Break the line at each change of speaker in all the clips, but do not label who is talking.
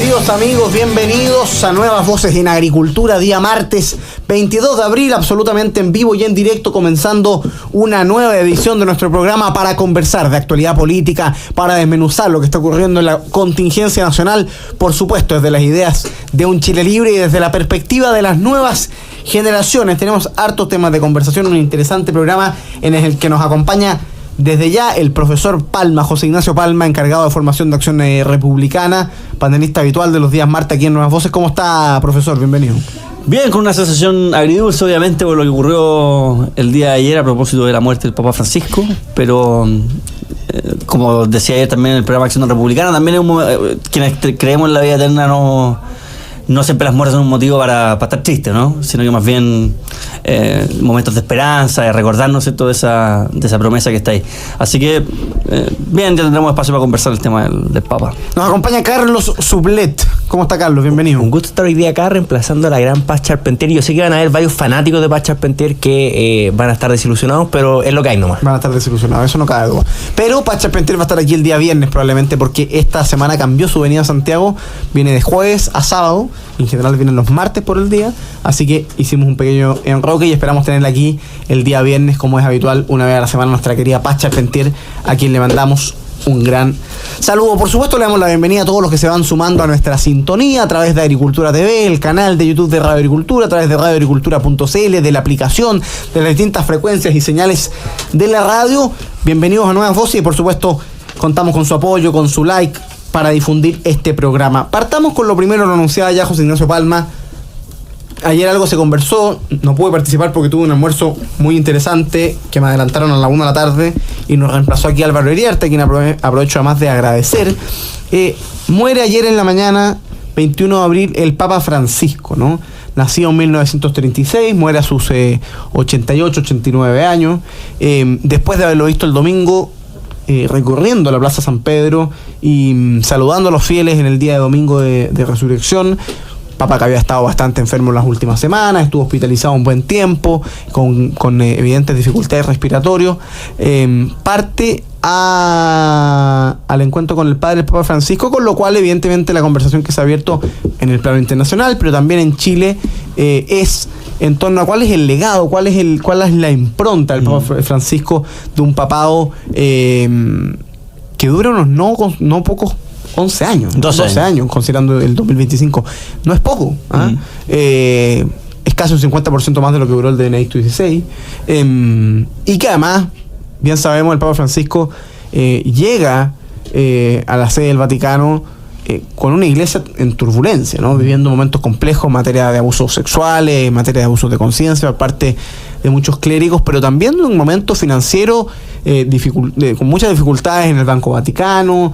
queridos amigos, bienvenidos a Nuevas Voces en Agricultura, día martes 22 de abril, absolutamente en vivo y en directo, comenzando una nueva edición de nuestro programa para conversar de actualidad política, para desmenuzar lo que está ocurriendo en la contingencia nacional, por supuesto desde las ideas de un Chile libre y desde la perspectiva de las nuevas generaciones. Tenemos hartos temas de conversación, un interesante programa en el que nos acompaña desde ya el profesor Palma, José Ignacio Palma, encargado de formación de acción republicana, panelista habitual de los días martes aquí en Nuevas Voces. ¿Cómo está, profesor? Bienvenido.
Bien, con una sensación agridulce, obviamente, por lo que ocurrió el día de ayer a propósito de la muerte del Papa Francisco, pero como decía ayer también en el programa Acción Republicana, también quienes creemos en la vida eterna no siempre las muertes son un motivo para estar tristes, ¿no? Sino que más bien momentos de esperanza, de recordarnos, ¿cierto?, de esa promesa que está ahí. Así que, bien, ya tendremos espacio para conversar el tema del Papa.
Nos acompaña Carlos Sublet. ¿Cómo está, Carlos? Bienvenido.
Un gusto estar hoy día acá reemplazando a la gran Paz Charpentier. Yo sé que van a haber varios fanáticos de Paz Charpentier que van a estar desilusionados, pero es lo que hay nomás.
Van a estar desilusionados, eso no cabe duda. Pero Paz Charpentier va a estar aquí el día viernes probablemente, porque esta semana cambió su venida a Santiago. Viene de jueves a sábado. En general vienen los martes por el día. Así que hicimos un pequeño enroque y esperamos tenerla aquí el día viernes, como es habitual, una vez a la semana, nuestra querida Paz Charpentier, a quien le mandamos un gran saludo. Por supuesto, le damos la bienvenida a todos los que se van sumando a nuestra sintonía a través de Agricultura TV, el canal de YouTube de Radio Agricultura, a través de radioagricultura.cl, de la aplicación, de las distintas frecuencias y señales de la radio. Bienvenidos a Nuevas Voces y, por supuesto, contamos con su apoyo, con su like para difundir este programa. Partamos con lo primero, lo anunciaba ya José Ignacio Palma. Ayer algo se conversó, no pude participar porque tuve un almuerzo muy interesante que me adelantaron a la 1 de la tarde y nos reemplazó aquí Álvaro Iriarte, a quien aprovecho además de agradecer. Muere ayer en la mañana, 21 de abril, el Papa Francisco, ¿no? Nació en 1936, muere a sus 88, 89 años, después de haberlo visto el domingo recorriendo la Plaza San Pedro y saludando a los fieles en el día de domingo de Resurrección. Papa que había estado bastante enfermo en las últimas semanas, estuvo hospitalizado un buen tiempo, con evidentes dificultades respiratorias. Parte al encuentro con el padre, el Papa Francisco, con lo cual evidentemente la conversación que se ha abierto en el plano internacional, pero también en Chile, es en torno a cuál es el legado, cuál es la impronta del Papa Francisco de un papado que dura unos no pocos 11 años, 12 años, considerando el 2025. No es poco, ¿ah? Es casi un 50% más de lo que duró el de Benedicto XVI. Y que además, bien sabemos, el Papa Francisco llega a la sede del Vaticano con una iglesia en turbulencia, ¿no? Viviendo momentos complejos en materia de abusos sexuales, en materia de abusos de conciencia por parte de muchos clérigos, pero también en un momento financiero con muchas dificultades en el Banco Vaticano,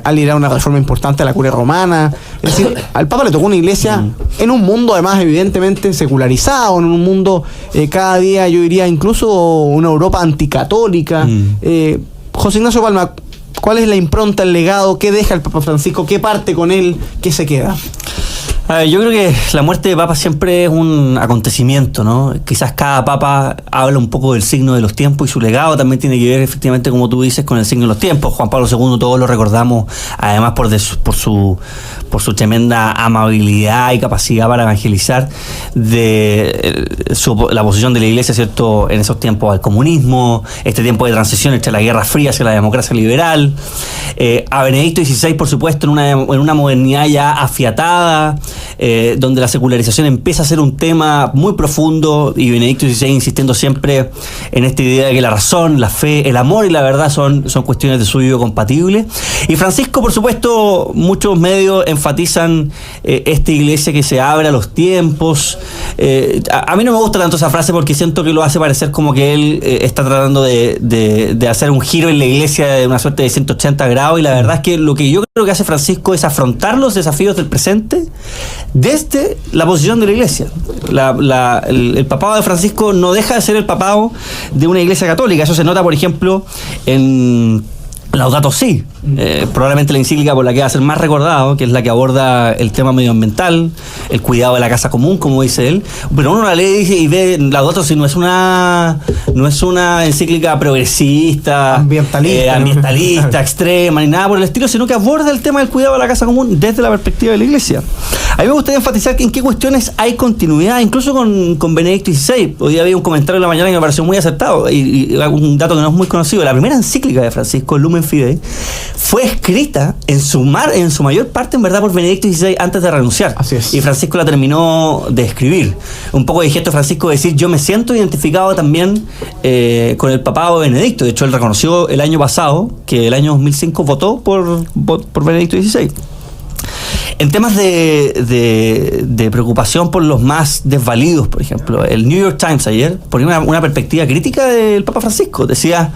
al ir a una reforma importante a la curia romana. Es decir, al Papa le tocó una iglesia en un mundo además evidentemente secularizado, en un mundo cada día, yo diría, incluso una Europa anticatólica. José Ignacio Palma, ¿cuál es la impronta, el legado? ¿Qué deja el Papa Francisco? ¿Qué parte con él? ¿Qué se queda?
Yo creo que la muerte de Papa siempre es un acontecimiento, ¿no? Quizás cada Papa habla un poco del signo de los tiempos y su legado también tiene que ver, efectivamente, como tú dices, con el signo de los tiempos. Juan Pablo II todos lo recordamos, además por su tremenda amabilidad y capacidad para evangelizar, de la posición de la Iglesia, ¿cierto?, en esos tiempos al comunismo, este tiempo de transición entre la Guerra Fría hacia la democracia liberal. A Benedicto XVI, por supuesto, en una modernidad ya afiatada, donde la secularización empieza a ser un tema muy profundo, y Benedicto XVI insistiendo siempre en esta idea de que la razón, la fe, el amor y la verdad son cuestiones de su vida compatibles. Y Francisco, por supuesto, muchos medios enfatizan esta iglesia que se abre a los tiempos. A mí no me gusta tanto esa frase porque siento que lo hace parecer como que él está tratando de hacer un giro en la iglesia de una suerte de 180 grados, y la verdad es que lo que yo creo que hace Francisco es afrontar los desafíos del presente desde la posición de la iglesia. El papado de Francisco no deja de ser el papado de una iglesia católica. Eso se nota, por ejemplo, en Laudato Si, Probablemente la encíclica por la que va a ser más recordado, que es la que aborda el tema medioambiental, el cuidado de la casa común, como dice él. Pero uno la lee y ve la otra, si no es una encíclica progresista, ambientalista, extrema, ni nada por el estilo, sino que aborda el tema del cuidado de la casa común desde la perspectiva de la Iglesia. A mí me gustaría enfatizar en qué cuestiones hay continuidad, incluso con Benedicto XVI. Hoy había un comentario en la mañana que me pareció muy acertado, y un dato que no es muy conocido. La primera encíclica de Francisco, Lumen Fidei, fue escrita en su mayor parte, en verdad, por Benedicto XVI antes de renunciar.
Así es.
Y Francisco la terminó de escribir. Un poco de gesto de Francisco de decir, yo me siento identificado también con el papado de Benedicto. De hecho, él reconoció el año pasado que el año 2005 votó por Benedicto XVI. En temas de preocupación por los más desvalidos, por ejemplo, el New York Times ayer ponía una perspectiva crítica del Papa Francisco. Decía,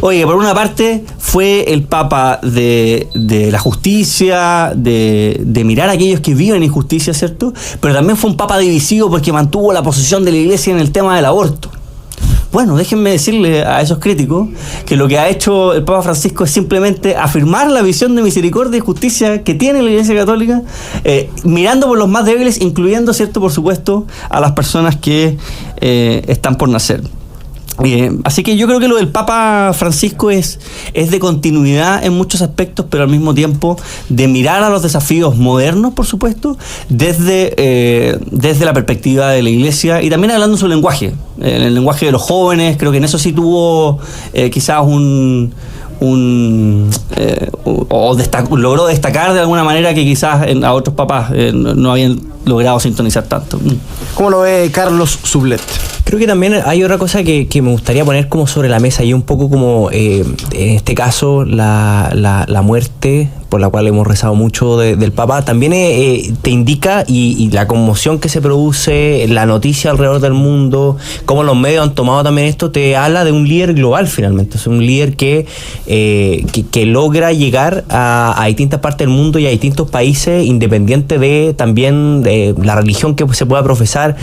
oye, por una parte fue el Papa de la justicia, de mirar a aquellos que viven injusticia, ¿cierto? Pero también fue un Papa divisivo porque mantuvo la posición de la Iglesia en el tema del aborto. Bueno, déjenme decirle a esos críticos que lo que ha hecho el Papa Francisco es simplemente afirmar la visión de misericordia y justicia que tiene la Iglesia Católica, mirando por los más débiles, incluyendo, cierto, por supuesto, a las personas que están por nacer. Así que yo creo que lo del Papa Francisco es de continuidad en muchos aspectos, pero al mismo tiempo de mirar a los desafíos modernos, por supuesto, desde la perspectiva de la Iglesia, y también hablando de su lenguaje, el lenguaje de los jóvenes. Creo que en eso sí tuvo quizás logró destacar de alguna manera que quizás a otros papas no habían logrado sintonizar tanto.
¿Cómo lo ve Carlos Sublet?
Creo que también hay otra cosa que me gustaría poner como sobre la mesa, y un poco como en este caso la muerte por la cual hemos rezado mucho del Papa, también te indica, y la conmoción que se produce, la noticia alrededor del mundo, cómo los medios han tomado también esto, te habla de un líder global finalmente. Es un líder que logra llegar a distintas partes del mundo y a distintos países, independiente de también de la religión que se pueda profesar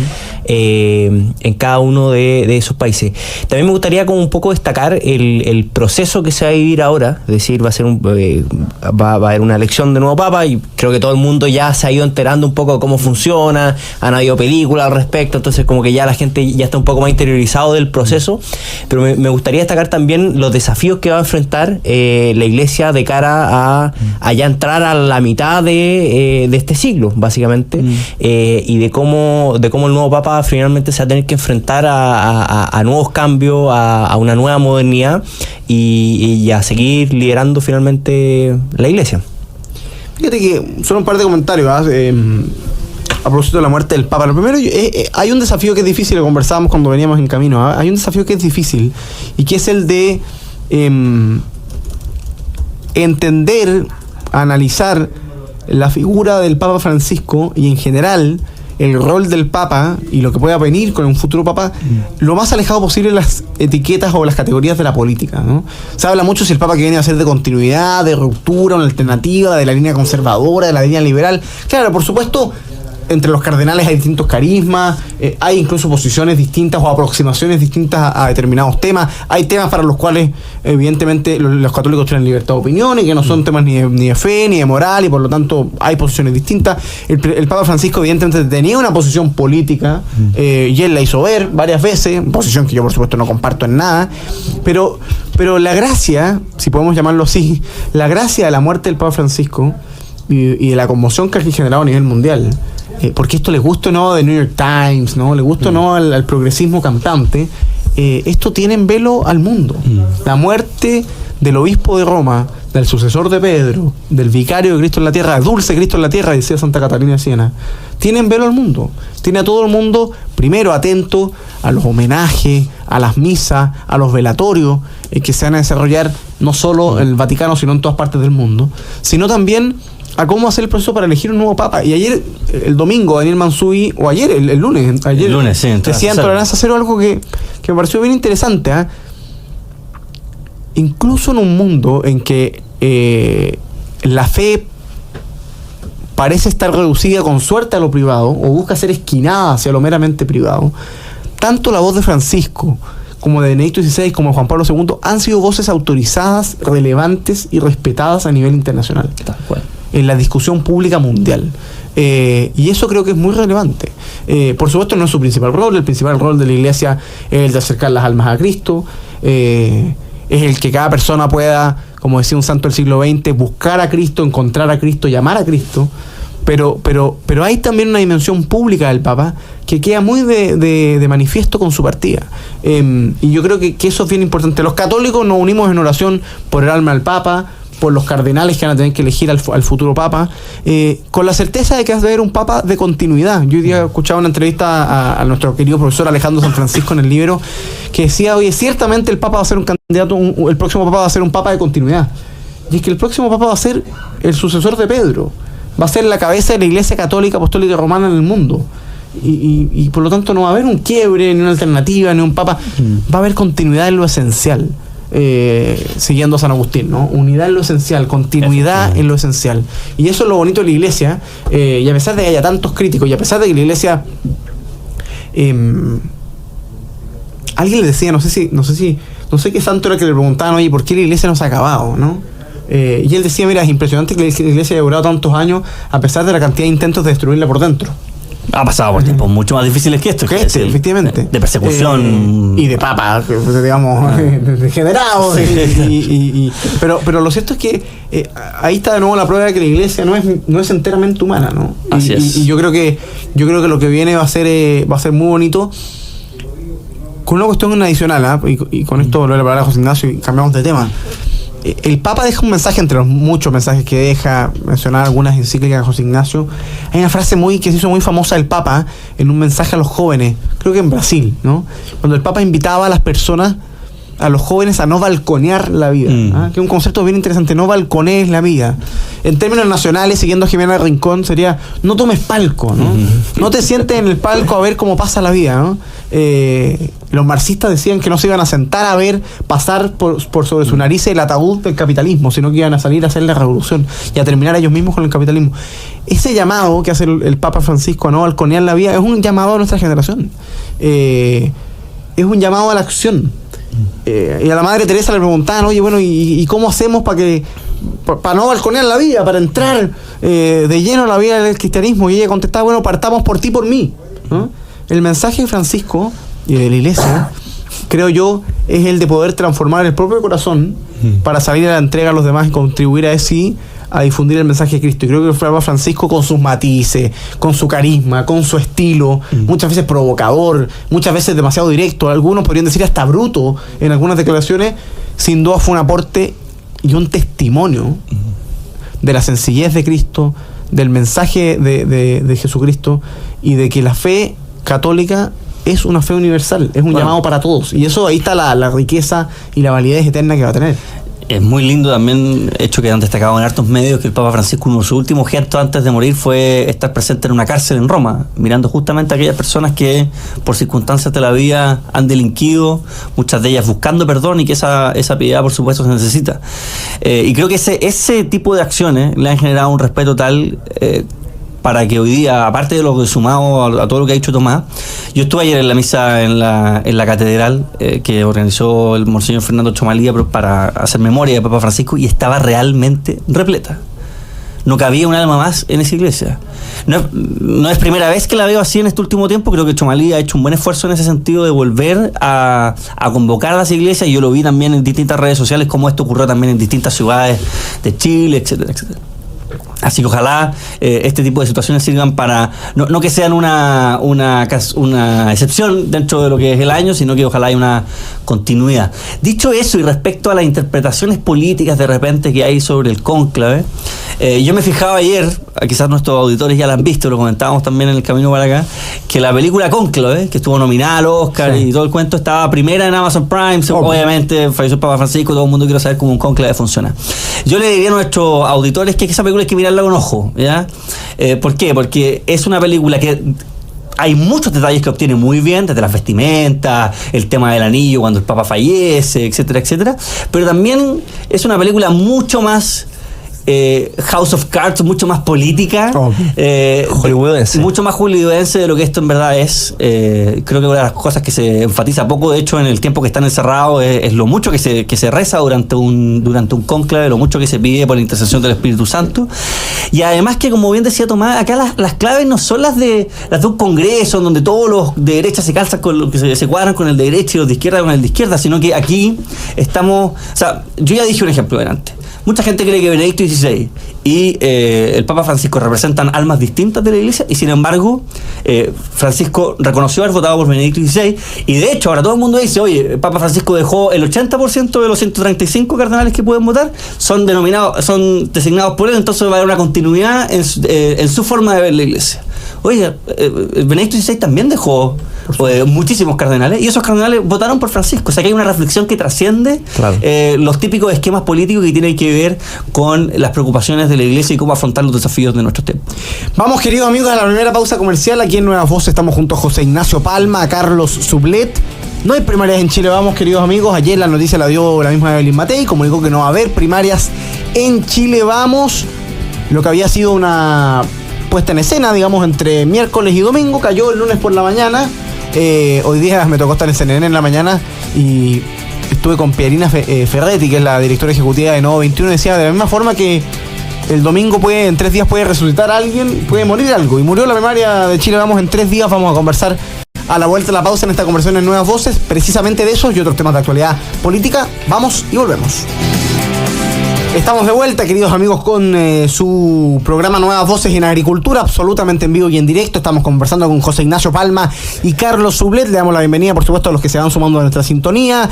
en cada uno de esos países. También me gustaría como un poco destacar el proceso que se va a vivir ahora. Es decir, va a haber una elección de nuevo Papa, y creo que todo el mundo ya se ha ido enterando un poco de cómo funciona, han habido películas al respecto, entonces como que ya la gente ya está un poco más interiorizado del proceso. Pero me gustaría destacar también los desafíos que va a enfrentar la Iglesia de cara a ya entrar a la mitad de este siglo, básicamente, y de cómo el nuevo Papa finalmente se va a tener que enfrentar a nuevos cambios, a una nueva modernidad, y a seguir liderando finalmente la Iglesia.
Fíjate que solo un par de comentarios a propósito de la muerte del Papa. Lo primero, hay un desafío que es difícil, lo conversábamos cuando veníamos en camino. Hay un desafío que es difícil, y que es el de entender, analizar la figura del Papa Francisco y en general el rol del Papa y lo que pueda venir con un futuro Papa, lo más alejado posible de las etiquetas o las categorías de la política, ¿no? Se habla mucho si el Papa que viene a ser de continuidad, de ruptura, una alternativa de la línea conservadora, de la línea liberal. Claro, por supuesto, entre los cardenales hay distintos carismas, hay incluso posiciones distintas o aproximaciones distintas a determinados temas. Hay temas para los cuales evidentemente los católicos tienen libertad de opinión y que no son temas ni de fe ni de moral, y por lo tanto hay posiciones distintas. El Papa Francisco evidentemente tenía una posición política, y él la hizo ver varias veces, posición que yo por supuesto no comparto en nada, pero la gracia, si podemos llamarlo así, la gracia de la muerte del Papa Francisco y de la conmoción que ha generado a nivel mundial, porque esto le gusta o no de New York Times, ¿no? Le gusta o no al progresismo campante, esto tiene en velo al mundo. La muerte del obispo de Roma, del sucesor de Pedro, del vicario de Cristo en la tierra, dulce Cristo en la tierra, decía Santa Catalina de Siena, tiene en velo al mundo. Tiene a todo el mundo, primero, atento a los homenajes, a las misas, a los velatorios que se van a desarrollar no solo en el Vaticano, sino en todas partes del mundo, sino también a cómo hacer el proceso para elegir un nuevo Papa. Y ayer, el domingo, Daniel Mansuy, o ayer, el lunes,
sí,
decía en Tolerancia Cero algo que me pareció bien interesante, ¿eh? Incluso en un mundo en que la fe parece estar reducida con suerte a lo privado, o busca ser esquinada hacia lo meramente privado, tanto la voz de Francisco como de Benedicto XVI, como de Juan Pablo II, han sido voces autorizadas, relevantes y respetadas a nivel internacional. En la discusión pública mundial. Y eso creo que es muy relevante. Por supuesto no es su principal rol. El principal rol de la Iglesia es el de acercar las almas a Cristo. Es el que cada persona pueda, como decía un santo del siglo XX, buscar a Cristo, encontrar a Cristo, llamar a Cristo. Pero hay también una dimensión pública del Papa que queda muy de manifiesto con su partida. Y yo creo que eso es bien importante. Los católicos nos unimos en oración por el alma del Papa, por los cardenales que van a tener que elegir al futuro Papa, con la certeza de que has de haber un Papa de continuidad. Yo hoy día escuchaba una entrevista a nuestro querido profesor Alejandro San Francisco en el Libro, que decía, oye, ciertamente el Papa va a ser un candidato, el próximo Papa va a ser un Papa de continuidad. Y es que el próximo Papa va a ser el sucesor de Pedro, va a ser la cabeza de la Iglesia Católica Apostólica Romana en el mundo. Y por lo tanto no va a haber un quiebre, ni una alternativa, ni un Papa. Va a haber continuidad en lo esencial. Siguiendo a San Agustín, ¿no? Unidad en lo esencial, continuidad en lo esencial. Y eso es lo bonito de la Iglesia. Y a pesar de que haya tantos críticos, y a pesar de que la Iglesia, alguien le decía, no sé qué santo era que le preguntaban, oye, ¿por qué la Iglesia no se ha acabado, no? Y él decía, mira, es impresionante que la Iglesia haya durado tantos años a pesar de la cantidad de intentos de destruirla por dentro.
Ha pasado por tiempos mucho más difíciles que esto.
Efectivamente.
De persecución.
Y de papas, digamos, degenerados. Pero lo cierto es que ahí está de nuevo la prueba de que la Iglesia no es enteramente humana, ¿no?
Así es.
Y yo creo que lo que viene va a ser muy bonito. Con una cuestión adicional, y con esto volver a hablar a José Ignacio y cambiamos de tema. El Papa deja un mensaje entre los muchos mensajes que deja, mencionar algunas encíclicas de José Ignacio. Hay una frase que se hizo muy famosa del Papa en un mensaje a los jóvenes, creo que en Brasil, ¿no? Cuando el Papa invitaba a las personas, a los jóvenes, a no balconear la vida, que es un concepto bien interesante, no balconees la vida. En términos nacionales, siguiendo a Jimena Rincón, sería no tomes palco, ¿no? No te sientes en el palco a ver cómo pasa la vida, ¿no? Los marxistas decían que no se iban a sentar a ver pasar por sobre su nariz el ataúd del capitalismo, sino que iban a salir a hacer la revolución y a terminar ellos mismos con el capitalismo. Ese llamado que hace el Papa Francisco a no balconear la vida es un llamado a nuestra generación. Es un llamado a la acción. Y a la Madre Teresa le preguntaban, oye, bueno, ¿y cómo hacemos para no balconear la vida, para entrar de lleno en la vida del cristianismo? Y ella contestaba, bueno, partamos por ti, por mí, ¿no? El mensaje de Francisco y de la Iglesia, creo yo, es el de poder transformar el propio corazón para salir a la entrega a los demás y contribuir a difundir el mensaje de Cristo. Y creo que el Papa Francisco, con sus matices, con su carisma, con su estilo, muchas veces provocador, muchas veces demasiado directo, algunos podrían decir hasta bruto en algunas declaraciones, sin duda fue un aporte y un testimonio de la sencillez de Cristo, del mensaje de Jesucristo, y de que la fe católica es una fe universal, es un llamado para todos. Y eso, ahí está la riqueza y la validez eterna que va a tener.
Es muy lindo también, hecho que han destacado en hartos medios, que el Papa Francisco, uno de sus últimos gestos antes de morir fue estar presente en una cárcel en Roma, mirando justamente a aquellas personas que por circunstancias de la vida han delinquido, muchas de ellas buscando perdón, y que esa piedad por supuesto se necesita. Y creo que ese tipo de acciones le han generado un respeto tal para que hoy día, aparte de lo que sumado a todo lo que ha dicho Tomás, yo estuve ayer en la misa en la catedral que organizó el Monseñor Fernando Chomalía para hacer memoria de Papa Francisco, y estaba realmente repleta. No cabía un alma más en esa iglesia. No es primera vez que la veo así en este último tiempo. Creo que Chomalí ha hecho un buen esfuerzo en ese sentido de volver a convocar a las iglesias, y yo lo vi también en distintas redes sociales, como esto ocurrió también en distintas ciudades de Chile, etcétera, etcétera. Así que ojalá este tipo de situaciones sirvan para no que sean una excepción dentro de lo que es el año, sino que ojalá haya una continuidad. Dicho eso, y respecto a las interpretaciones políticas de repente que hay sobre el cónclave, yo me fijaba ayer, quizás nuestros auditores ya la han visto, lo comentábamos también en el camino para acá, que la película Cónclave, que estuvo nominada al Oscar, sí, y todo el cuento, estaba primera en Amazon Prime. Obviamente falleció el Papa Francisco, todo el mundo quiere saber cómo un cónclave funciona. Yo le diría a nuestros auditores que esa película hay que mirarla con ojo, ¿ya? ¿Por qué? Porque es una película que hay muchos detalles que obtiene muy bien, desde las vestimentas, el tema del anillo cuando el Papa fallece, etcétera, etcétera. Pero también es una película mucho más House of Cards, mucho más política,
hollywoodense.
mucho más hollywoodense de lo que esto en verdad es. Creo que una de las cosas que se enfatiza poco, de hecho, en el tiempo que están encerrados, es lo mucho que se reza durante un cónclave, lo mucho que se pide por la intercesión del Espíritu Santo. Y además que, como bien decía Tomás, acá las claves no son las de un congreso, donde todos los de derecha se calzan con lo que se cuadran con el de derecha y los de izquierda con el de izquierda, sino que aquí estamos... O sea, yo ya dije un ejemplo delante. Mucha gente cree que Benedicto XVI y el Papa Francisco representan almas distintas de la Iglesia, y sin embargo Francisco reconoció haber votado por Benedicto XVI, y de hecho ahora todo el mundo dice, oye, el Papa Francisco dejó el 80% de los 135 cardenales que pueden votar son designados por él, entonces va a haber una continuidad en su forma de ver la Iglesia. Oye, Benedicto XVI también dejó muchísimos cardenales, y esos cardenales votaron por Francisco. O sea que hay una reflexión que trasciende los típicos esquemas políticos que tienen que ver con las preocupaciones de la Iglesia y cómo afrontar los desafíos de nuestros tiempos.
Vamos, queridos amigos, a la primera pausa comercial. Aquí en Nuevas Voces estamos junto a José Ignacio Palma, a Carlos Sublet. No hay primarias en Chile Vamos, queridos amigos. Ayer la noticia la dio la misma Evelyn Matei, comunicó que no va a haber primarias en Chile Vamos. Lo que había sido una puesta en escena, digamos, entre miércoles y domingo, cayó el lunes por la mañana. Hoy día me tocó estar en CNN en la mañana y estuve con Pierina Ferretti, que es la directora ejecutiva de Novo 21, y decía, de la misma forma que el domingo en 3 días puede resucitar alguien, puede morir algo, y murió la primaria de Chile Vamos en 3 días. Vamos a conversar a la vuelta de la pausa en esta conversación en Nuevas Voces, precisamente de esos y otros temas de actualidad política. Vamos y volvemos. Estamos de vuelta, queridos amigos, con su programa Nuevas Voces en Agricultura, absolutamente en vivo y en directo. Estamos conversando con José Ignacio Palma y Carlos Sublet. Le damos la bienvenida, por supuesto, a los que se van sumando a nuestra sintonía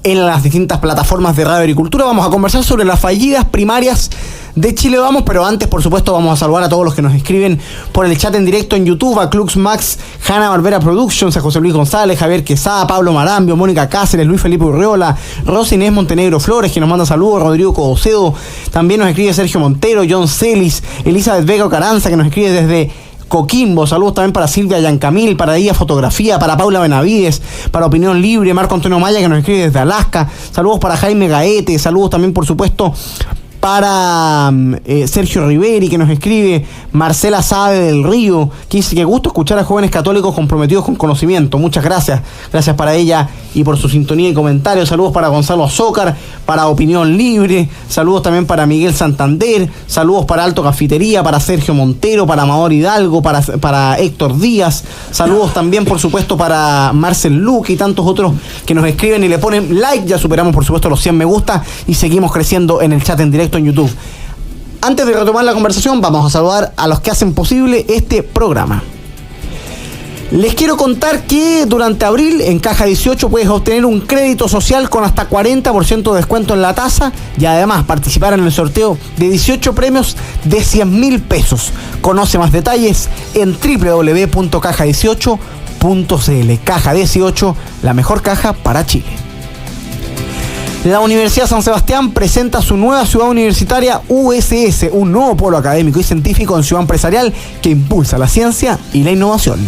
en las distintas plataformas de Radio Agricultura. Vamos a conversar sobre las fallidas primarias de Chile Vamos, pero antes, por supuesto, vamos a saludar a todos los que nos escriben por el chat en directo en YouTube, a Clux Max, Hanna Barbera Productions, a José Luis González, Javier Quesada, Pablo Marambio, Mónica Cáceres, Luis Felipe Urriola, Rosa Inés Montenegro Flores, que nos manda saludos, Rodrigo Codocedo, también nos escribe Sergio Montero, John Celis, Elizabeth Vega Caranza, que nos escribe desde Coquimbo. Saludos también para Silvia Yancamil, para Día Fotografía, para Paula Benavides, para Opinión Libre, Marco Antonio Maya, que nos escribe desde Alaska. Saludos para Jaime Gaete, saludos también, por supuesto, para Sergio Riveri, que nos escribe, Marcela Sabe del Río, que dice que gusto escuchar a jóvenes católicos comprometidos con conocimiento. Muchas gracias. Gracias para ella y por su sintonía y comentarios. Saludos para Gonzalo Azócar, para Opinión Libre. Saludos también para Miguel Santander. Saludos para Alto Cafetería, para Sergio Montero, para Amador Hidalgo, para Héctor Díaz. Saludos también, por supuesto, para Marcel Luque y tantos otros que nos escriben y le ponen like. Ya superamos, por supuesto, los 100 me gusta y seguimos creciendo en el chat en directo en YouTube. Antes de retomar la conversación, vamos a saludar a los que hacen posible este programa. Les quiero contar que durante abril en Caja 18 puedes obtener un crédito social con hasta 40% de descuento en la tasa y además participar en el sorteo de 18 premios de 100.000 pesos. Conoce más detalles en www.caja18.cl. Caja 18, la mejor caja para Chile. La Universidad San Sebastián presenta su nueva ciudad universitaria USS, un nuevo polo académico y científico en ciudad empresarial que impulsa la ciencia y la innovación.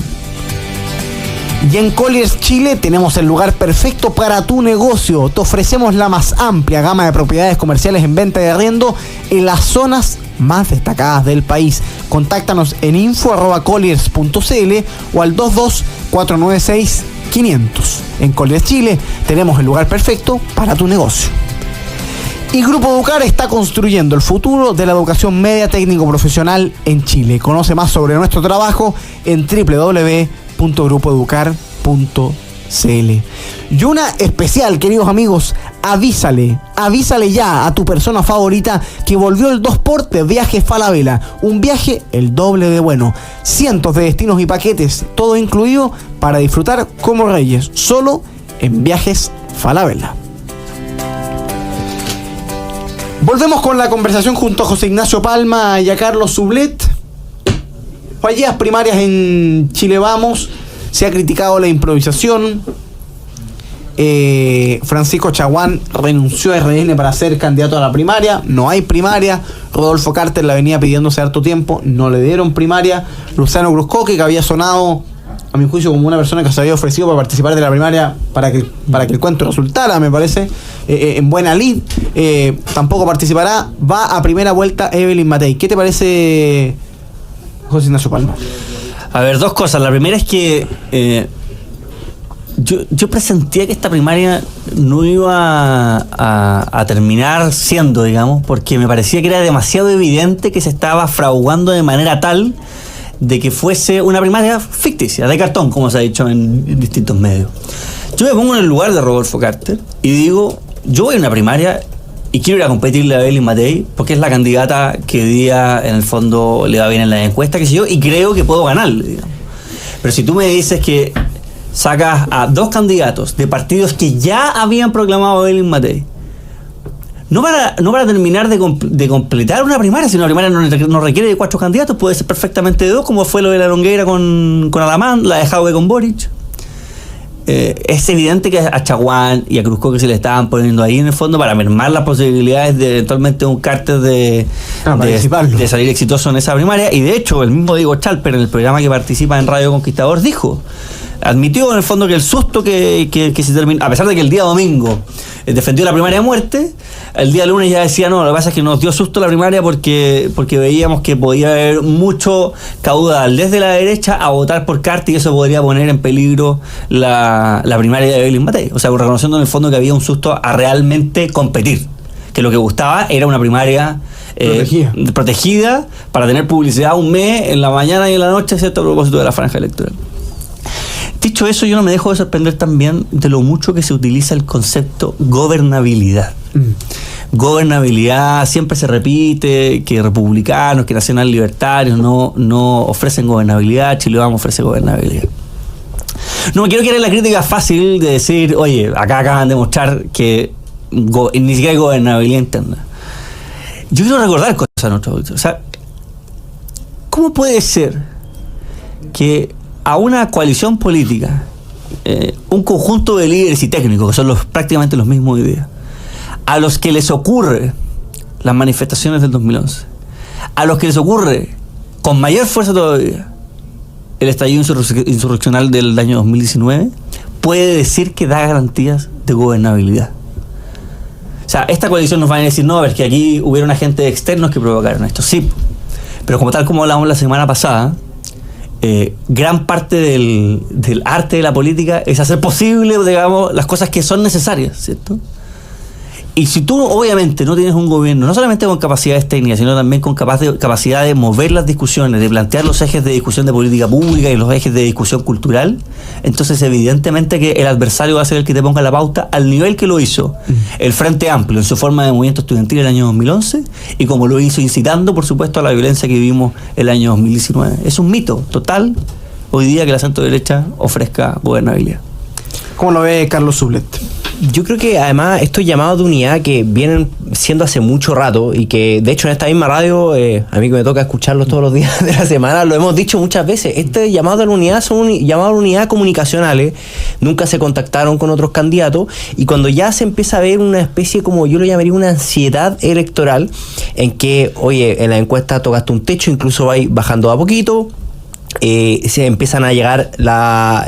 Y en Colliers Chile tenemos el lugar perfecto para tu negocio. Te ofrecemos la más amplia gama de propiedades comerciales en venta y arriendo en las zonas más destacadas del país. Contáctanos en info@colliers.cl o al 22-496-500. En Colliers Chile tenemos el lugar perfecto para tu negocio. Y Grupo Educar está construyendo el futuro de la educación media técnico profesional en Chile. Conoce más sobre nuestro trabajo en www.grupoeducar.cl. Y una especial, queridos amigos, avísale ya a tu persona favorita que volvió el 2x de Viajes Falabella. Un viaje el doble de bueno. Cientos de destinos y paquetes, todo incluido para disfrutar como reyes, solo en Viajes Falabella. Volvemos con la conversación junto a José Ignacio Palma y a Carlos Sublet. Fallidas primarias en Chile Vamos. Se ha criticado la improvisación. Francisco Chaguán renunció a RN para ser candidato a la primaria. No hay primaria. Rodolfo Carter la venía pidiéndose harto tiempo. No le dieron primaria. Luciano Cruzcoque, que había sonado a mi juicio, como una persona que se había ofrecido para participar de la primaria para que el cuento resultara, me parece, en buena lid. Tampoco participará. Va a primera vuelta Evelyn Matei. ¿Qué te parece, José Ignacio Palma?
A ver, dos cosas. La primera es que yo presentía que esta primaria no iba a terminar siendo, digamos, porque me parecía que era demasiado evidente que se estaba fraguando de manera tal de que fuese una primaria ficticia, de cartón, como se ha dicho en distintos medios. Yo me pongo en el lugar de Rodolfo Carter y digo, yo voy a una primaria y quiero ir a competirle a Evelyn Matei porque es la candidata que hoy día en el fondo le va bien en la encuesta, qué sé yo, y creo que puedo ganarle, digamos. Pero si tú me dices que sacas a dos candidatos de partidos que ya habían proclamado a Evelyn Matei, no para terminar de completar una primaria, sino una primaria no requiere de 4 candidatos, puede ser perfectamente de 2, como fue lo de la Longueira con Alamán, la de Jaume con Boric. Es evidente que a Chaguán y a Cruzco que se le estaban poniendo ahí en el fondo para mermar las posibilidades de eventualmente un Carter de salir exitoso en esa primaria. Y de hecho el mismo Diego Chalper, en el programa que participa en Radio Conquistador, admitió en el fondo que el susto que se terminó, a pesar de que el día domingo defendió la primaria de muerte, el día lunes ya decía, no, lo que pasa es que nos dio susto la primaria porque veíamos que podía haber mucho caudal desde la derecha a votar por Carter y eso podría poner en peligro la primaria de Evelyn Matei. O sea, reconociendo en el fondo que había un susto a realmente competir, que lo que gustaba era una primaria protegida para tener publicidad un mes en la mañana y en la noche, ¿cierto?, a propósito de la franja electoral. Dicho eso, yo no me dejo de sorprender también de lo mucho que se utiliza el concepto gobernabilidad. Gobernabilidad, siempre se repite que republicanos, que nacional libertarios no ofrecen gobernabilidad, Chile Vamos ofrece gobernabilidad. No me quiero quedar en la crítica fácil de decir, oye, acá acaban de mostrar que ni siquiera hay gobernabilidad interna. Yo quiero recordar cosas a nuestro auditorio. O sea, ¿cómo puede ser que a una coalición política, un conjunto de líderes y técnicos, que son prácticamente los mismos hoy día, a los que les ocurre las manifestaciones del 2011, a los que les ocurre con mayor fuerza todavía el estallido insurreccional del año 2019, puede decir que da garantías de gobernabilidad? O sea, esta coalición nos va a decir, no, a ver, que aquí hubieron agentes externos que provocaron esto. Sí, pero tal como hablamos la semana pasada, gran parte del arte de la política es hacer posible, digamos, las cosas que son necesarias, ¿cierto? Y si tú obviamente no tienes un gobierno, no solamente con capacidades técnicas, sino también con capacidad de mover las discusiones, de plantear los ejes de discusión de política pública y los ejes de discusión cultural, entonces evidentemente que el adversario va a ser el que te ponga la pauta al nivel que lo hizo el Frente Amplio en su forma de movimiento estudiantil el año 2011 y como lo hizo incitando, por supuesto, a la violencia que vivimos el año 2019. Es un mito total hoy día que la centro derecha ofrezca gobernabilidad.
¿Cómo lo ve Carlos Sublet?
Yo creo que además estos llamados de unidad que vienen siendo hace mucho rato y que de hecho en esta misma radio, a mí que me toca escucharlos todos los días de la semana, lo hemos dicho muchas veces, este llamado de la unidad son llamados de unidad comunicacionales, nunca se contactaron con otros candidatos y cuando ya se empieza a ver una especie, como yo lo llamaría, una ansiedad electoral en que, oye, en la encuesta tocaste un techo, incluso va bajando a poquito, se empiezan a llegar la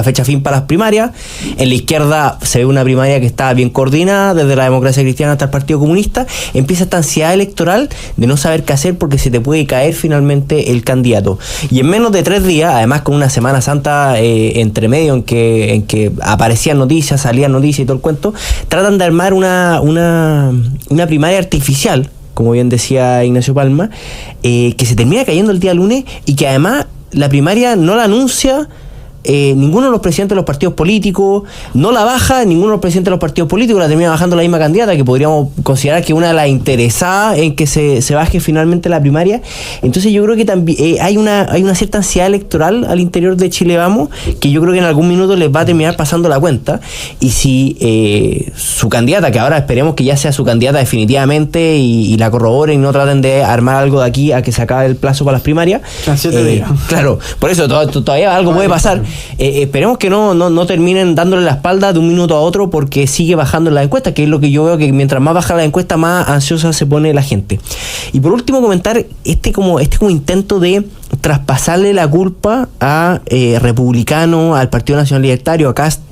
fecha fin para las primarias. En la izquierda se ve una primaria que está bien coordinada, desde la Democracia Cristiana hasta el Partido Comunista. Empieza esta ansiedad electoral de no saber qué hacer porque se te puede caer finalmente el candidato. Y en menos de 3 días, además con una Semana Santa entre medio en que aparecían noticias, salían noticias y todo el cuento, tratan de armar una primaria artificial, como bien decía Ignacio Palma, que se termina cayendo el día lunes y que además la primaria no la anuncia ninguno de los presidentes de los partidos políticos, no la baja ninguno de los presidentes de los partidos políticos, la termina bajando la misma candidata, que podríamos considerar que una de las interesadas en que se baje finalmente la primaria. Entonces yo creo que también hay una cierta ansiedad electoral al interior de Chile Vamos, que yo creo que en algún minuto les va a terminar pasando la cuenta, y si su candidata, que ahora esperemos que ya sea su candidata definitivamente y la corroboren y no traten de armar algo de aquí a que se acabe el plazo para las primarias, claro, por eso todavía algo puede pasar. Esperemos que no terminen dándole la espalda de un minuto a otro porque sigue bajando en las encuestas, que es lo que yo veo, que mientras más baja la encuesta, más ansiosa se pone la gente. Y por último comentar este como intento de traspasarle la culpa a Republicano, al Partido Nacional Libertario, a Kast,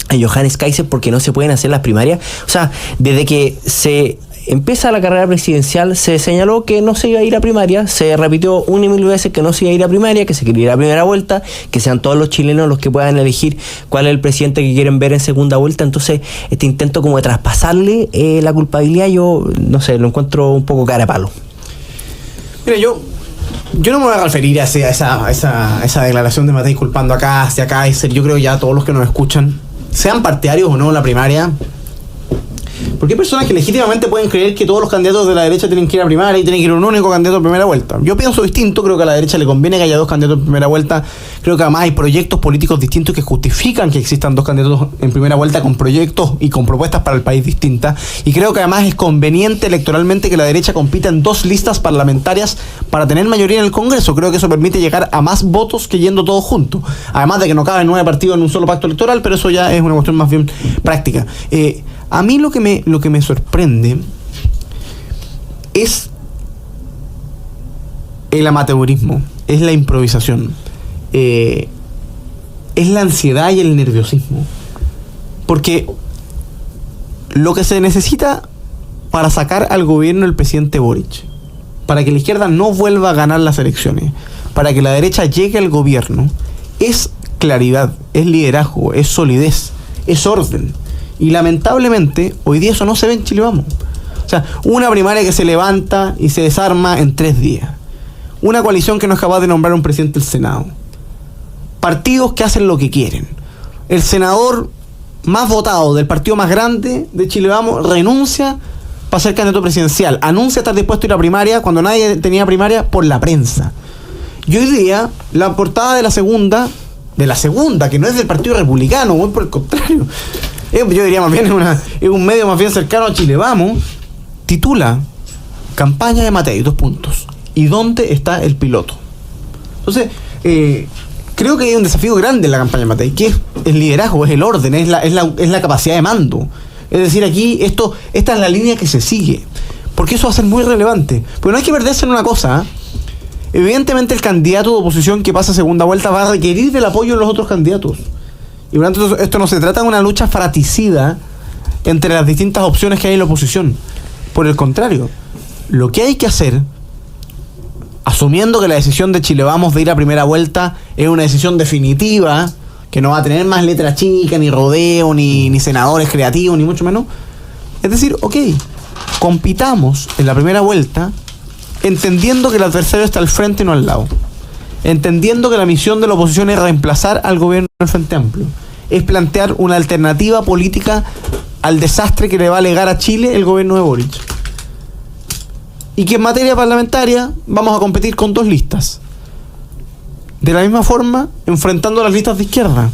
a Johannes Kaiser, porque no se pueden hacer las primarias. O sea, desde que se empieza la carrera presidencial, se señaló que no se iba a ir a primaria, se repitió una y mil veces que no se iba a ir a primaria, que se quería ir a primera vuelta, que sean todos los chilenos los que puedan elegir cuál es el presidente que quieren ver en segunda vuelta. Entonces, este intento como de traspasarle la culpabilidad, yo no sé, lo encuentro un poco cara de palo.
Mira, yo no me voy a referir a esa declaración de Matei culpando a Kast y a Kaiser. Yo creo que ya todos los que nos escuchan, sean partidarios o no de la primaria, porque hay personas que legítimamente pueden creer que todos los candidatos de la derecha tienen que ir a primaria y tienen que ir un único candidato en primera vuelta. Yo pienso distinto, creo que a la derecha le conviene que haya dos candidatos en primera vuelta. Creo que además hay proyectos políticos distintos que justifican que existan dos candidatos en primera vuelta con proyectos y con propuestas para el país distintas. Y creo que además es conveniente electoralmente que la derecha compita en dos listas parlamentarias para tener mayoría en el Congreso. Creo que eso permite llegar a más votos que yendo todos juntos. Además de que no caben 9 partidos en un solo pacto electoral, pero eso ya es una cuestión más bien práctica. A mí lo que me sorprende es el amateurismo, es la improvisación, es la ansiedad y el nerviosismo. Porque lo que se necesita para sacar al gobierno del presidente Boric, para que la izquierda no vuelva a ganar las elecciones, para que la derecha llegue al gobierno, es claridad, es liderazgo, es solidez, es orden. Y lamentablemente, hoy día eso no se ve en Chile Vamos. O sea, una primaria que se levanta y se desarma en 3 días. Una coalición que no es capaz de nombrar un presidente del Senado. Partidos que hacen lo que quieren. El senador más votado del partido más grande de Chile Vamos renuncia para ser candidato presidencial. Anuncia estar dispuesto a ir a primaria cuando nadie tenía primaria por la prensa. Y hoy día, la portada de la segunda, que no es del Partido Republicano, muy por el contrario, yo diría más bien es un medio más bien cercano a Chile Vamos, titula Campaña de Matei, 2 puntos. ¿Y dónde está el piloto? Entonces, creo que hay un desafío grande en la campaña de Matei, que es el liderazgo, es el orden, es la capacidad de mando. Es decir, aquí esta es la línea que se sigue, porque eso va a ser muy relevante. Porque no hay que perderse en una cosa, evidentemente el candidato de oposición que pasa a segunda vuelta va a requerir del apoyo de los otros candidatos. Y por lo tanto, esto no se trata de una lucha fratricida entre las distintas opciones que hay en la oposición. Por el contrario, lo que hay que hacer, asumiendo que la decisión de Chile Vamos de ir a primera vuelta es una decisión definitiva, que no va a tener más letra chica, ni rodeo, ni senadores creativos, ni mucho menos, es decir, ok, compitamos en la primera vuelta entendiendo que el adversario está al frente y no al lado. Entendiendo que la misión de la oposición es reemplazar al gobierno del Frente Amplio, es plantear una alternativa política al desastre que le va a legar a Chile el gobierno de Boric. Y que en materia parlamentaria vamos a competir con 2 listas. De la misma forma, enfrentando las listas de izquierda,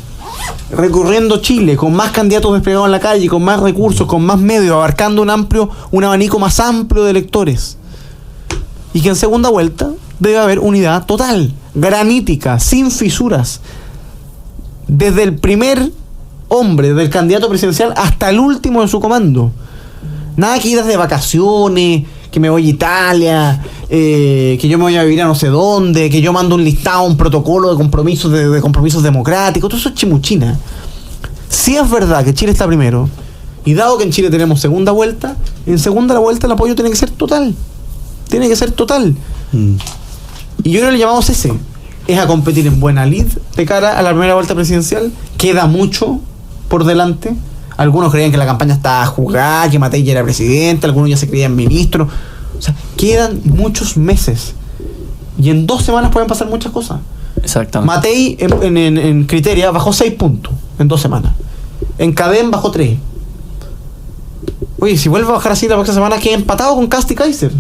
recorriendo Chile con más candidatos desplegados en la calle, con más recursos, con más medios, abarcando un abanico más amplio de electores. Y que en segunda vuelta debe haber unidad total, granítica, sin fisuras, desde el primer hombre del candidato presidencial hasta el último de su comando. Nada que ir de vacaciones, que me voy a Italia, que yo me voy a vivir a no sé dónde, que yo mando un listado, un protocolo de compromisos democráticos. Todo eso es chimuchina. Si es verdad que Chile está primero, y dado que en Chile tenemos segunda vuelta, en segunda vuelta el apoyo tiene que ser total. Tiene que ser total. Y yo creo que le llamamos ese. Es a competir en buena lid de cara a la primera vuelta presidencial. Queda mucho por delante. Algunos creían que la campaña estaba jugada, que Matei ya era presidente, algunos ya se creían ministros. O sea, quedan muchos meses. Y en 2 semanas pueden pasar muchas cosas.
Exactamente.
Matei en Criteria bajó 6 puntos en 2 semanas. En Cadem bajó 3. Oye, si vuelve a bajar así la próxima semana, queda empatado con Kast y Kaiser.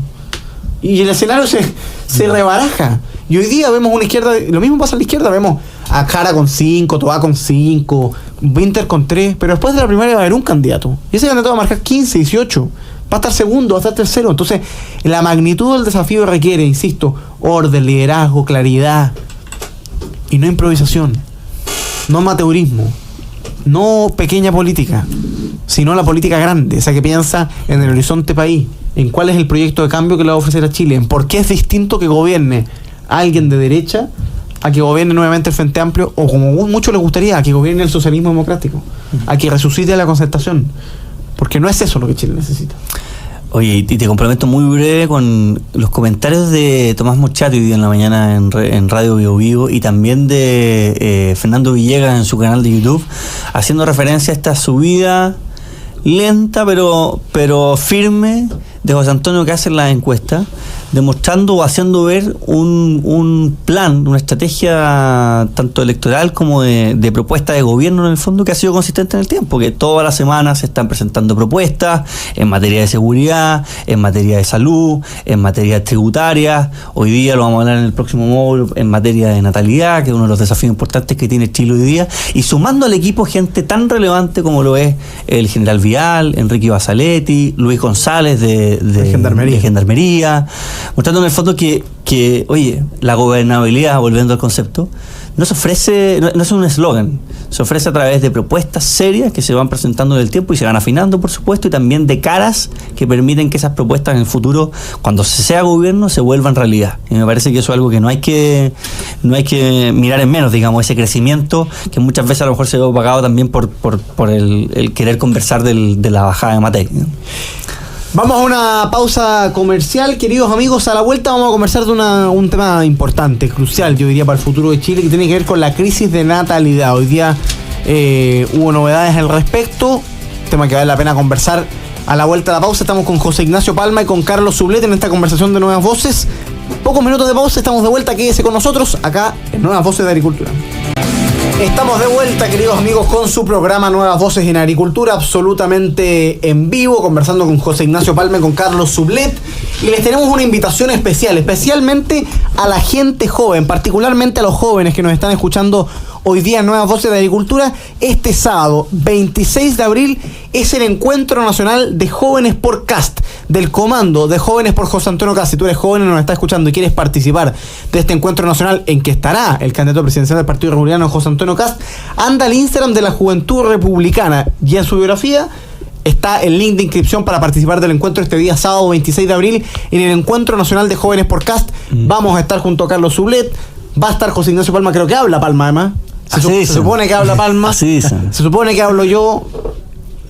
Y el escenario se rebaraja. Y hoy día vemos una izquierda, lo mismo pasa en la izquierda, vemos a Jara con 5, Toá con 5, Winter con 3, pero después de la primaria va a haber un candidato. Y ese candidato va a marcar 15, 18, va a estar segundo, va a estar tercero. Entonces, la magnitud del desafío requiere, insisto, orden, liderazgo, claridad, y no improvisación, no amateurismo, no pequeña política, sino la política grande, esa que piensa en el horizonte país, en cuál es el proyecto de cambio que le va a ofrecer a Chile, en por qué es distinto que gobierne alguien de derecha a que gobierne nuevamente el Frente Amplio, o como mucho les gustaría, a que gobierne el socialismo democrático, a que resucite la concertación, porque no es eso lo que Chile necesita.
Oye, y te comprometo muy breve con los comentarios de Tomás Moschati hoy día en la mañana en Radio Bio Vivo, y también de Fernando Villegas en su canal de YouTube, haciendo referencia a esta subida lenta pero firme de José Antonio Kast en la encuesta, demostrando o haciendo ver un plan, una estrategia tanto electoral como de propuesta de gobierno en el fondo, que ha sido consistente en el tiempo, que todas las semanas se están presentando propuestas en materia de seguridad, en materia de salud, en materia tributaria. Hoy día lo vamos a hablar en el próximo módulo, en materia de natalidad, que es uno de los desafíos importantes que tiene Chile hoy día, y sumando al equipo gente tan relevante como lo es el general Vial, Enrique Basaletti, Luis González de Gendarmería, mostrando en el fondo que oye, la gobernabilidad, volviendo al concepto, no se ofrece, no es un eslogan, se ofrece a través de propuestas serias que se van presentando en el tiempo y se van afinando, por supuesto, y también de caras que permiten que esas propuestas en el futuro, cuando se sea gobierno, se vuelvan realidad. Y me parece que eso es algo que no hay que mirar en menos, digamos, ese crecimiento que muchas veces a lo mejor se ve opacado también por el querer conversar de la bajada de materia, ¿no?
Vamos a una pausa comercial, queridos amigos. A la vuelta vamos a conversar de un tema importante, crucial, yo diría, para el futuro de Chile, que tiene que ver con la crisis de natalidad. Hoy día hubo novedades al respecto, tema que vale la pena conversar. A la vuelta de la pausa estamos con José Ignacio Palma y con Carlos Sublet en esta conversación de Nuevas Voces. Pocos minutos de pausa, estamos de vuelta, quédese con nosotros acá en Nuevas Voces de Agricultura. Estamos de vuelta, queridos amigos, con su programa Nuevas Voces en Agricultura, absolutamente en vivo, conversando con José Ignacio Palma y con Carlos Sublet. Y les tenemos una invitación especial, especialmente a la gente joven, particularmente a los jóvenes que nos están escuchando hoy día en Nuevas Voces de Agricultura. Este sábado, 26 de abril, es el Encuentro Nacional de Jóvenes por Kast, del Comando de Jóvenes por José Antonio Kast. Si tú eres joven y nos estás escuchando y quieres participar de este encuentro nacional en que estará el candidato presidencial del Partido Republicano, José Antonio Kast, anda al Instagram de la Juventud Republicana y en su biografía está el link de inscripción para participar del encuentro este día sábado 26 de abril en el Encuentro Nacional de Jóvenes por Kast. Vamos a estar junto a Carlos Sublet, va a estar José Ignacio Palma, creo que habla Palma además. Se supone que habla Palma, se supone que hablo yo.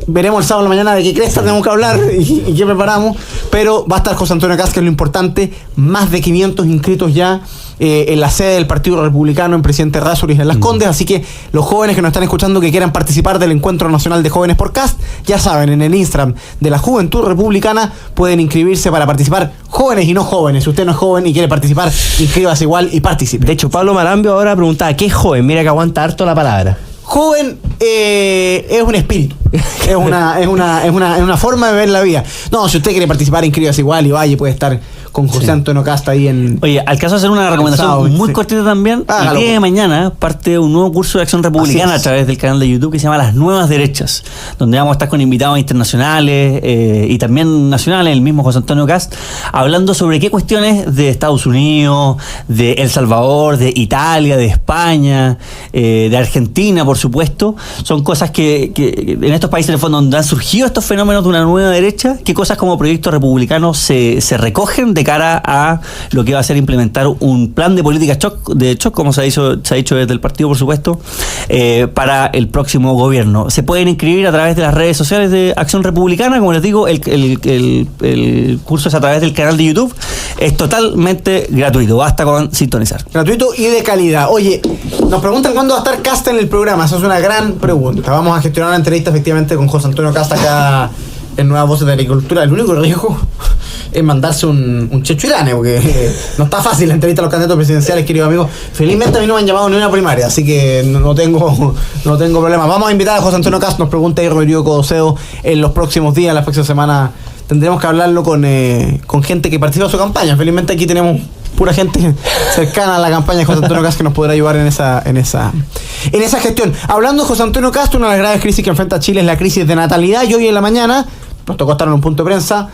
Veremos el sábado en la mañana de qué cresta tenemos que hablar y qué preparamos. Pero va a estar José Antonio Kast, que es lo importante. Más de 500 inscritos ya en la sede del Partido Republicano en Presidente Errázuriz en Las Condes. Así que los jóvenes que nos están escuchando que quieran participar del Encuentro Nacional de Jóvenes por Kast, ya saben, en el Instagram de la Juventud Republicana pueden inscribirse para participar. Jóvenes y no jóvenes. Si usted no es joven y quiere participar, inscríbase igual y participe.
De hecho, Pablo Marambio ahora preguntaba, ¿qué es joven? Mira que aguanta harto la palabra.
Joven es un espíritu, es una forma de ver la vida. No, si usted quiere participar, inscríbase igual y vaya, puede estar con José Antonio Kast ahí en...
Oye, alcanzo a hacer una recomendación muy cortita también. El día de mañana parte un nuevo curso de acción republicana a través del canal de YouTube que se llama Las Nuevas Derechas, donde vamos a estar con invitados internacionales y también nacionales, el mismo José Antonio Kast, hablando sobre qué cuestiones de Estados Unidos, de El Salvador, de Italia, de España, de Argentina, por supuesto, son cosas que en estos países en el fondo donde han surgido estos fenómenos de una nueva derecha, qué cosas como proyectos republicanos se recogen de cara a lo que va a ser implementar un plan de política de shock, como se ha dicho desde el partido, por supuesto, para el próximo gobierno. Se pueden inscribir a través de las redes sociales de Acción Republicana, como les digo, el curso es a través del canal de YouTube, es totalmente gratuito, basta con sintonizar.
Gratuito y de calidad. Oye, nos preguntan cuándo va a estar Kast en el programa, esa es una gran pregunta. Vamos a gestionar una entrevista efectivamente con José Antonio Kast acá en Nuevas Voces de Agricultura. El único riesgo es mandarse un checho irane, porque no está fácil la entrevista a los candidatos presidenciales, queridos amigos. Felizmente a mí no me han llamado ni una primaria, así que no tengo problema. Vamos a invitar a José Antonio Kast, nos pregunta ahí Rodrigo Codoseo, en los próximos días, la próxima semana tendremos que hablarlo con gente que participa en su campaña. Felizmente aquí tenemos pura gente cercana a la campaña de José Antonio Kast que nos podrá ayudar en esa gestión. Hablando de José Antonio Kast, una de las graves crisis que enfrenta Chile es la crisis de natalidad, y hoy en la mañana nos tocó estar en un punto de prensa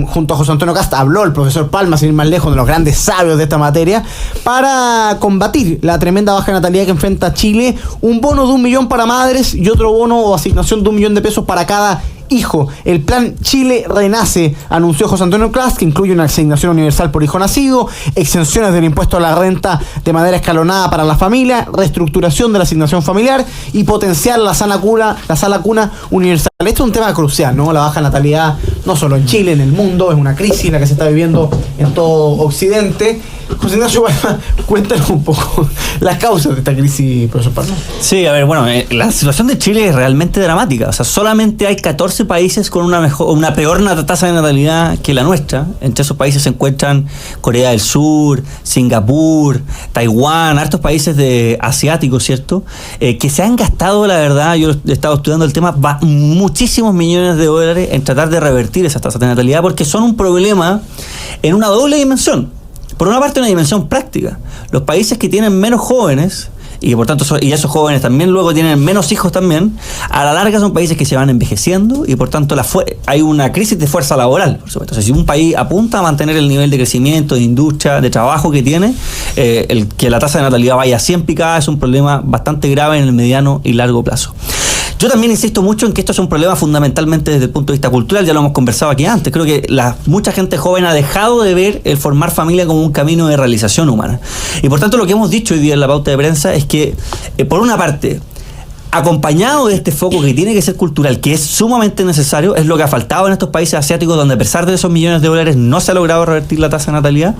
junto a José Antonio Kast. Habló el profesor Palma, sin ir más lejos, de los grandes sabios de esta materia, para combatir la tremenda baja de natalidad que enfrenta Chile. Un bono de 1 millón para madres y otro bono o asignación de 1 millón de pesos para cada hijo. El plan Chile Renace, anunció José Antonio Kast, que incluye una asignación universal por hijo nacido, exenciones del impuesto a la renta de manera escalonada para la familia, reestructuración de la asignación familiar y potenciar la sala cuna universal. Esto es un tema crucial, ¿no? La baja natalidad, no solo en Chile, en el mundo, es una crisis la que se está viviendo en todo Occidente. José Ignacio, cuéntanos un poco las causas de esta crisis, profesor Palma.
Sí, a ver, bueno, la situación de Chile es realmente dramática. O sea, solamente hay 14 países con una peor tasa de natalidad que la nuestra. Entre esos países se encuentran Corea del Sur, Singapur, Taiwán, hartos países asiáticos, ¿cierto? Que se han gastado, la verdad, yo he estado estudiando el tema, muchísimos millones de dólares en tratar de revertir esas tasas de natalidad, porque son un problema en una doble dimensión. Por una parte, una dimensión práctica. Los países que tienen menos jóvenes, y por tanto esos jóvenes también luego tienen menos hijos también, a la larga son países que se van envejeciendo y por tanto hay una crisis de fuerza laboral, por supuesto. O sea, si un país apunta a mantener el nivel de crecimiento, de industria, de trabajo que tiene, el que la tasa de natalidad vaya así en picada es un problema bastante grave en el mediano y largo plazo. Yo también insisto mucho en que esto es un problema fundamentalmente desde el punto de vista cultural, ya lo hemos conversado aquí antes. Creo que mucha gente joven ha dejado de ver el formar familia como un camino de realización humana. Y por tanto lo que hemos dicho hoy día en la pauta de prensa es que, por una parte, acompañado de este foco que tiene que ser cultural, que es sumamente necesario, es lo que ha faltado en estos países asiáticos donde a pesar de esos millones de dólares no se ha logrado revertir la tasa de natalidad.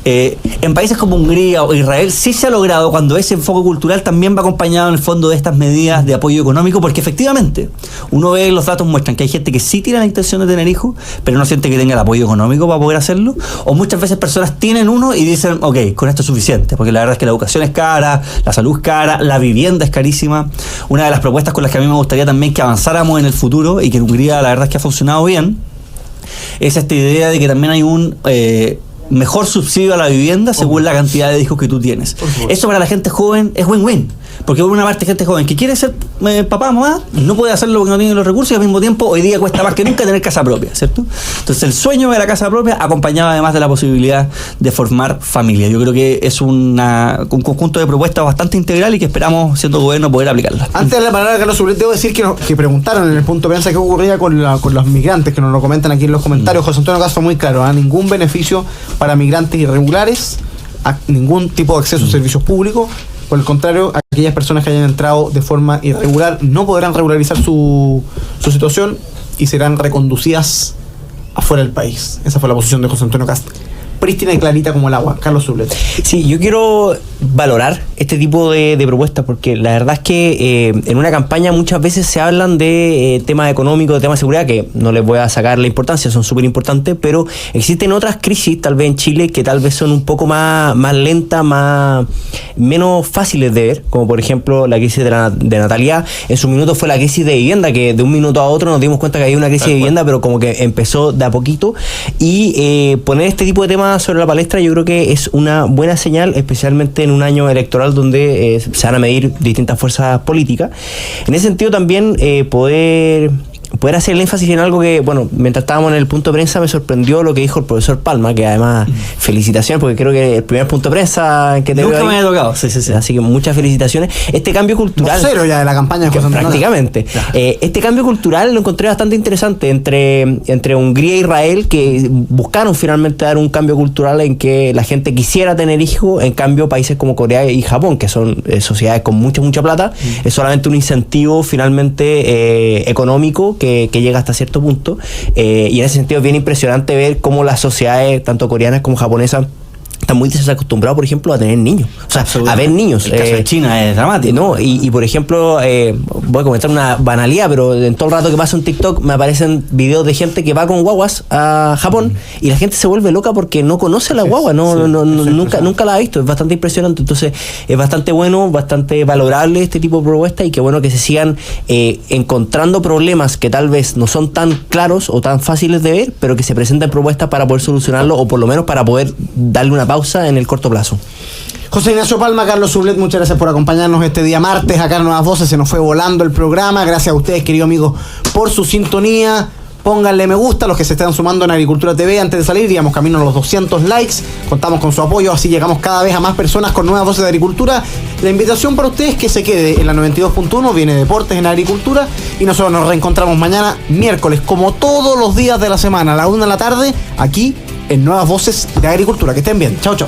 En países como Hungría o Israel sí se ha logrado cuando ese enfoque cultural también va acompañado en el fondo de estas medidas de apoyo económico, porque efectivamente uno ve los datos muestran que hay gente que sí tiene la intención de tener hijos, pero no siente que tenga el apoyo económico para poder hacerlo, o muchas veces personas tienen uno y dicen, ok, con esto es suficiente, porque la verdad es que la educación es cara, la salud es cara, la vivienda es carísima. Una de las propuestas con las que a mí me gustaría también que avanzáramos en el futuro, y que en Hungría la verdad es que ha funcionado bien, es esta idea de que también hay un mejor subsidio a la vivienda según la cantidad de hijos que tú tienes. Eso para la gente joven es win-win, porque por una parte gente joven que quiere ser papá, mamá, no puede hacerlo porque no tiene los recursos, y al mismo tiempo hoy día cuesta más que nunca tener casa propia, ¿cierto? Entonces el sueño de la casa propia acompañado además de la posibilidad de formar familia. Yo creo que es un conjunto de propuestas bastante integral y que esperamos, siendo gobierno, poder aplicarlas.
Antes de la palabra, Carlos Sublet, debo decir que preguntaron en el punto de prensa qué ocurría con los migrantes, que nos lo comentan aquí en los comentarios. José Antonio Kast fue muy claro, ningún beneficio para migrantes irregulares, ningún tipo de acceso a servicios públicos. Por el contrario, aquellas personas que hayan entrado de forma irregular no podrán regularizar su situación y serán reconducidas afuera del país. Esa fue la posición de José Antonio Kast, prístina y clarita como el agua. Carlos Sublet.
Sí, yo quiero valorar este tipo de propuestas, porque la verdad es que en una campaña muchas veces se hablan de temas económicos, de temas de seguridad, que no les voy a sacar la importancia, son súper importantes, pero existen otras crisis, tal vez en Chile, que tal vez son un poco más lentas, menos fáciles de ver, como por ejemplo la crisis de natalidad. En su minuto fue la crisis de vivienda, que de un minuto a otro nos dimos cuenta que había una crisis de vivienda, pero como que empezó de a poquito, y poner este tipo de temas sobre la palestra yo creo que es una buena señal, especialmente en un año electoral donde se van a medir distintas fuerzas políticas. En ese sentido también poder hacer el énfasis en algo que, bueno, mientras estábamos en el punto de prensa me sorprendió lo que dijo el profesor Palma, que además felicitaciones, porque creo que el primer punto de prensa que te
nunca
veo
me había tocado, sí.
Así que muchas felicitaciones. Este cambio cultural,
vocero ya de la campaña de José Antonio
prácticamente, este cambio cultural lo encontré bastante interesante entre Hungría e Israel, que buscaron finalmente dar un cambio cultural en que la gente quisiera tener hijos. En cambio países como Corea y Japón, que son sociedades con mucha plata, es solamente un incentivo finalmente económico que llega hasta cierto punto, y en ese sentido es bien impresionante ver cómo las sociedades, tanto coreanas como japonesas, están muy desacostumbrados, por ejemplo, a tener niños. O sea, a ver niños.
El caso de China es dramático.
No, y por ejemplo, voy a comentar una banalidad, pero en todo el rato que paso en TikTok me aparecen videos de gente que va con guaguas a Japón y la gente se vuelve loca porque no conoce a la guagua, nunca la ha visto. Es bastante impresionante. Entonces, es bastante bueno, bastante valorable este tipo de propuestas, y qué bueno que se sigan encontrando problemas que tal vez no son tan claros o tan fáciles de ver, pero que se presenten propuestas para poder solucionarlo, o por lo menos para poder darle una pausa en el corto plazo.
José Ignacio Palma, Carlos Sublet, muchas gracias por acompañarnos este día martes acá en Nuevas Voces. Se nos fue volando el programa. Gracias a ustedes, queridos amigos, por su sintonía. Pónganle me gusta a los que se están sumando en Agricultura TV antes de salir. Íbamos camino a los 200 likes. Contamos con su apoyo, así llegamos cada vez a más personas con Nuevas Voces de Agricultura. La invitación para ustedes es que se quede en la 92.1, viene Deportes en Agricultura, Y nosotros nos reencontramos mañana, miércoles, como todos los días de la semana, a la 1 de la tarde, aquí en Nuevas Voces de Agricultura. Que estén bien. Chao, chao.